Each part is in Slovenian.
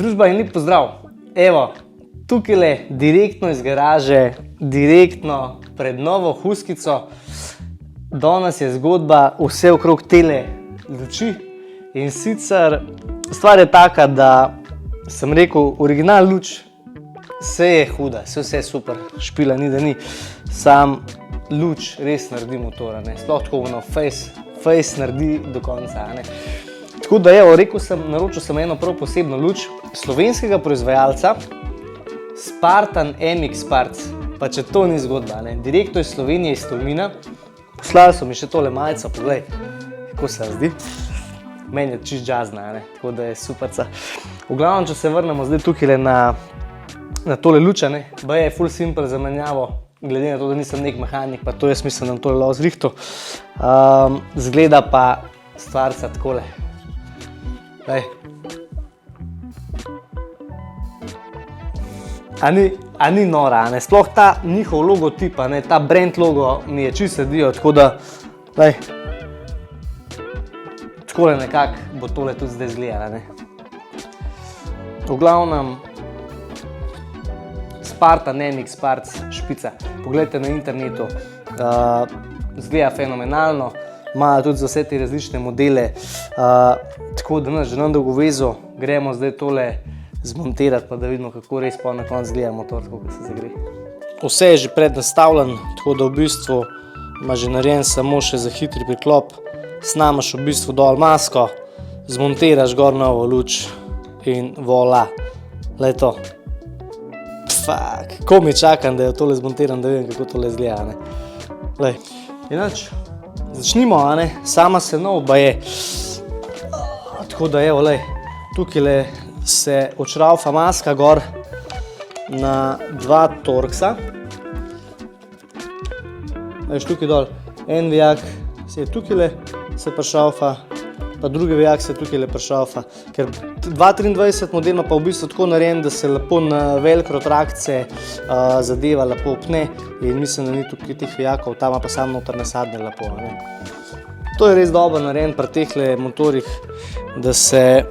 Družba in lep pozdrav. Evo, tukajle direktno iz garaže, direktno pred novo Huskico. Danes je zgodba vse okrog tele luči. In sicer stvar je taka, da sem rekel, original luč, vse je huda, vse je super, špila ni da ni. Sam luč res naredi motor, sploh tako ono face naredi do konca. Tako da evo, naročil sem eno prav posebno luč slovenskega proizvajalca Spartan MX Parts. Pa če to ni zgodba, direktno iz Slovenije, iz Tolmina. Poslali so mi še tole majico, poglej, kako se zdi. Meni je čist džazna, tako da je superca. V glavnem, če se vrnemo zdaj tukaj na tole luč, ba je ful simple za menjavo, glede na to, da nisem nek mehanik, pa to jaz mislim, da nam tole lahko zrihtal. Zgleda pa stvarca takole. A ni nora, sploh ta njihov logotip, ta brand logo mi je čist sedijo, tako da takole nekako bo tole tudi zdaj izgledala. V glavnem Spartan MX Parts špica, poglejte na internetu, izgleda fenomenalno, imajo tudi za vse te različne modele, tako da nas že nam dolgo vezo, gremo zdaj tole zmontirati, pa da vidimo, kako res pa na koncu izgleda motor, kako se zagre. Vse je že prednastavljen, tako da v bistvu ima že narejen samo še za hitri priklop, snamaš v bistvu dol masko, zmontiraš gor novo luč in voila, le to. Fak, ko mi čakam, da jo tole zmontiram, da vidim, kako tole izgleda. Inač, začnimo, sama se novba je, tako da evo, tukaj se odšraufa maska gor na dva torksa. Veš, tukaj dol, en vijak se je tukaj se pršaufa, pa drugi vijak se tukaj pršaufa, ker 223 model ima pa v bistvu tako narejen, da se lepo na velcro trakce zadeva lepo pne in mislim, da ni tukaj teh vijakov, tam pa sam noter nasadne lepo. To je res dobro narejen pri tehle motorjih, da se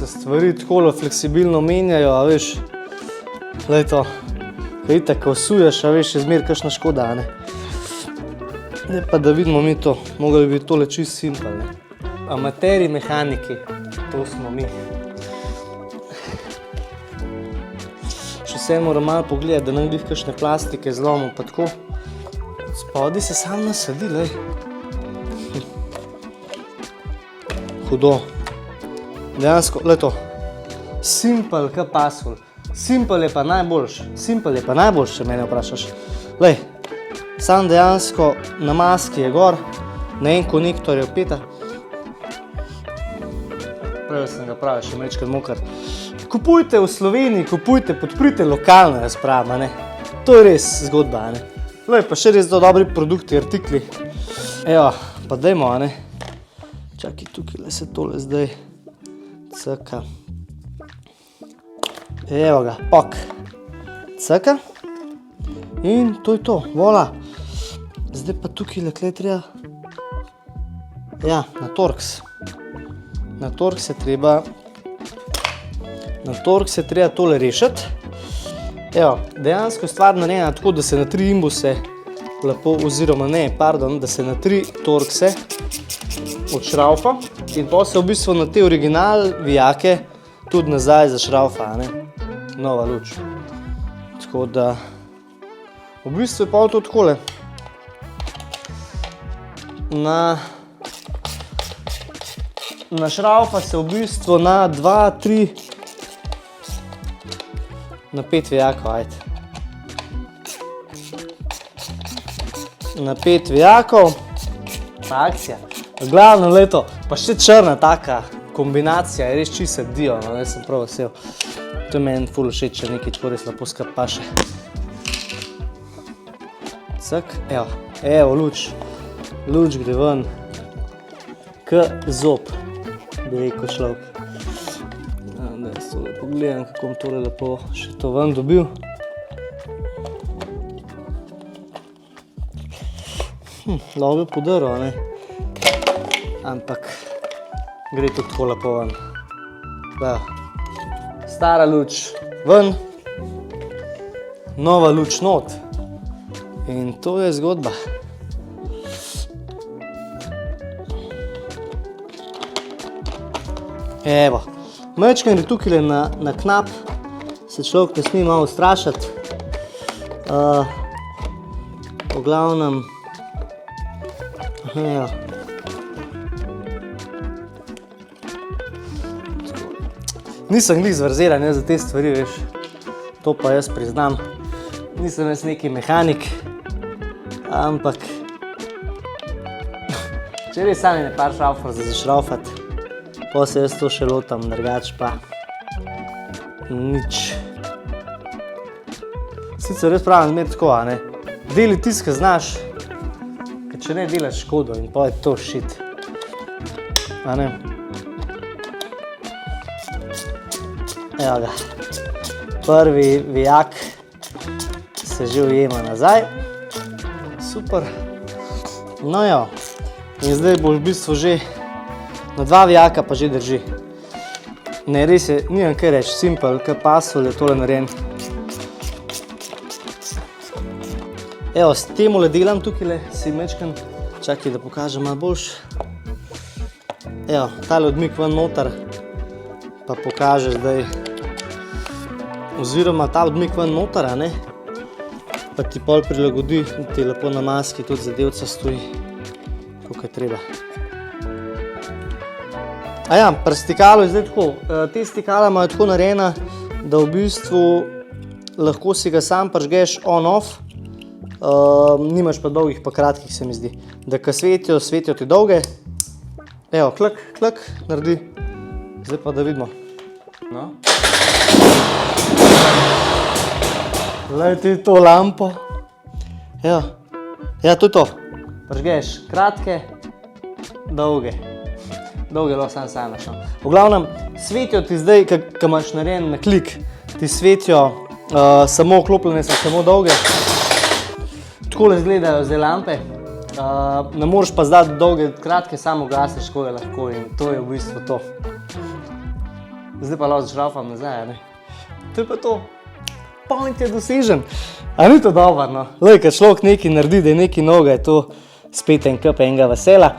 stvari takole fleksibilno menjajo, a veš, to, kaj itak, ko suješ, a veš, je zmer kakšna škoda, Pa da vidimo mi to, mogli bi tole čist simpel, Amateri mehaniki, to smo mi. Še vse moram malo pogledati, da nam glih kakšne plastike zlomil, pa tako. Spodaj se sam nasadi, Hudo. Dejansko, to. Simpel ka pasul. Simpel je pa najboljš, če mene vprašaš. Sam dejansko na maski je gor, na en konektor je vpeta. Pravi sem ga pravi, še mečkrat mokar. Kupujte v Sloveniji, podprite lokalno razpravo, To je res zgodba, Pa še res dobri produkti, artikli. Evo, pa dajmo, Čakaj, tukaj se tole zdaj caka. Evo ga, pok. Caka. In to je to, voila. Zdaj pa tukaj treba, na torks. Na torks se treba tole rešiti. Evo, dejansko stvar narejena tako, da se na 3 imbuse lepo, oziroma da se na 3 torkse odšraufa in pa se v bistvu na te original vijake tudi nazaj zašraufa, Nova luč. Tako da v bistvu je pa to takole. Našraufa se v bistvu na 2, 3, na 5 vijakov, ajde. Na 5 vijakov. Akcija. Glavno leto, pa še črna taka kombinacija, je res čist sedijo, jaz sem prav vesel. To je meni ful všeč, če nekaj tako res lepo skrb paše. Cak, evo luč. Luč gre ven. K zob, bi rekel človek. Da jaz tole pogledam, kako bom tole lepo še to ven dobil. Lahko bi podaril, ampak gre tudi tako lepo ven. Da. Stara luč ven, nova luč not. In to je zgodba. Evo, majčkeno gre tukaj na knap, se človek ne sme malo ustrašiti. V glavnem, nisem glih zverziran za te stvari, veš, to pa jaz priznam. Nisem jaz neki mehanik, ampak če res sami ne par šraufer za zašraufati, pa se jaz to še lotam, drugač pa nič. Sicer res pravim zmer tako, a ne, deli tisto, ki znaš, ker če ne delaš škodo in pa je to shit, a ne. Evo ga, prvi vijak se že ujema nazaj, super. No jo, in zdaj boš v bistvu že na 2 vijaka pa že drži. Ne, res je, nimam kaj reči, simpel, kaj pasol je tole narejen. Evo, s temole delam tukaj, si mečkan, čakaj, da pokažem malo boljš. Evo, tale odmik ven noter, pa pokaže zdaj, oziroma ta odmik ven noter, a ne, pa ti pol prilagodi, ti lepo na maski tudi zadevca stoji, koliko je treba. Aja, pri stikalu je zdaj tako, te stikala imajo tako narejena, da v bistvu lahko si ga sam prižgeš on-off, nimaš pa dolgih pa kratkih, se mi zdi. Da ko svetijo, svetijo ti dolge. Evo, klak, klak, naredi. Zdaj pa da vidimo. No. Glej ti to lampo. Evo, ja, to je to. Prižgeš kratke, dolge. Dolge lahko sam samaš. V glavnem, svetijo ti zdaj, ko imaš narejen na klik, ti svetijo samo vklopljene so samo dolge. Takole izgledajo zdaj lampe. Ne moreš pa zdati dolge, kratke, samo gasiš, ko je lahko in to je v bistvu to. Zdaj pa lahko zašraufam nazaj, ne? To je pa to. Point je dosežen. A ni to dobro, no? Lej, kad človek nekaj naredi, da je nekaj noga, je to spet en kup enega vesela.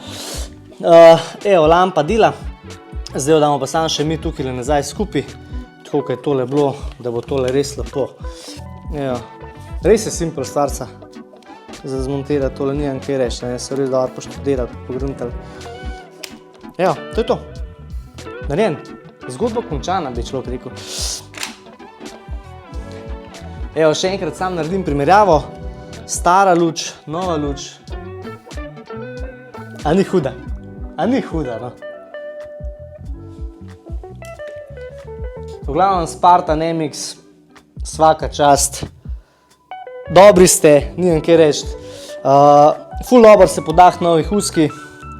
Evo, lampa dela. Zdaj jo damo pa samo še mi tukaj nazaj skupaj, tako kot je tole bilo, da bo tole res lepo. Evo, res je simpel stvarca za zmontirati, tole nimam kaj reči, ne, se res dobro poštudirali, pogruntali. Evo, to je to. Narejen. Zgodba končana, bi človek rekel. Evo, še enkrat sam naredim primerjavo. Stara luč, nova luč. A ni huda? A ni huda, no? V glavnem Spartan MX, svaka čast. Dobri ste, nimam kaj reči. Ful dobro se podah novi huski.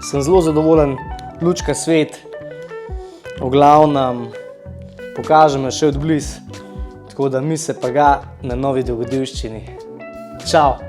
Sem zelo zadovoljen, lučka svet. V glavnem, pokažem jo še od blizu. Tako da mi se pa ga na novi dogodivščini. Čau!